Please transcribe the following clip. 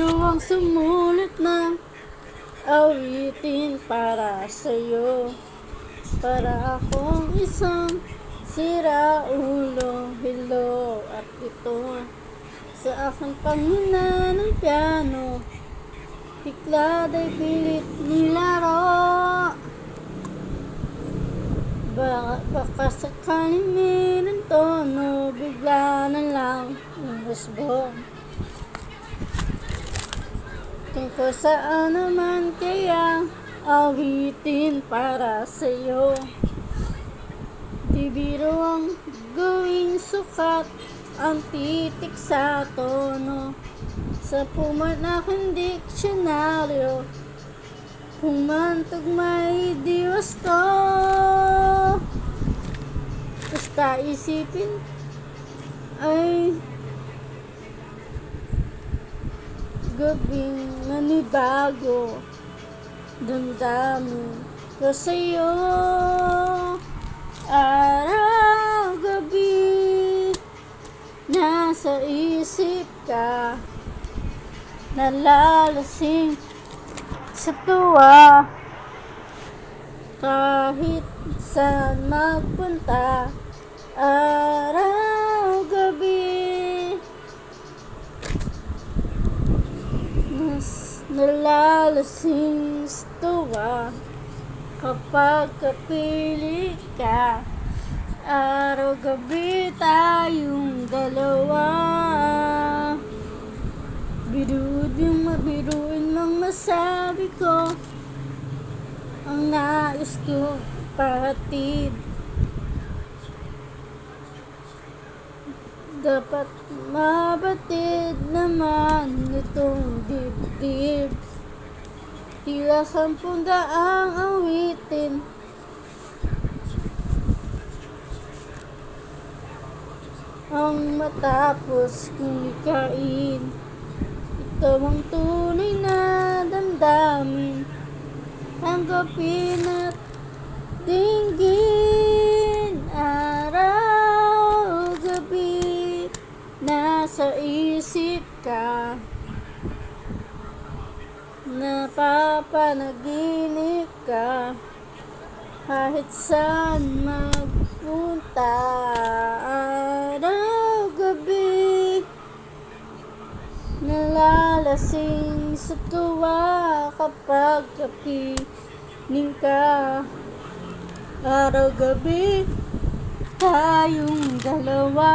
biruang sumulat ng awitin para sa'yo. Para akong isang siraulo, hello at ito. Sa aking panghina ng piano, tiklad ay pilit nilaro. Baka sakaling mayroong tono, bigla na lang umusbong. Tungkol saan naman kaya awitin para sa'yo? Di biro ang gawing sukat ang titik sa tono. Sa pumat na aking diksyonaryo, kung man tugmay di wasto. Basta isipin ay gabing nanibago, damdamin ko sa'yo. Araw, gabi, nasa isip ka, nalalasing sa tuwa. Kahit saan magpunta, araw, gabi, nalalasing sa tuwa. Kapag kapili ka, araw, gabi tayong dalawa. Biruin yung mabiruin mang masabi ko, ang nais ko pahatid. Dapat mabatid naman itong dibdib. Tila 10 awitin, ang matapos kong ikain. Ito ang tunay na damdamin, tanggapin at dinggin. Araw, gabi, nasa isip ka, napapanaginip ka. Kahit saan magpunta, araw, gabi, nalalasing sa tuwa. Kapag kapiling ka, araw, gabi tayong dalawa.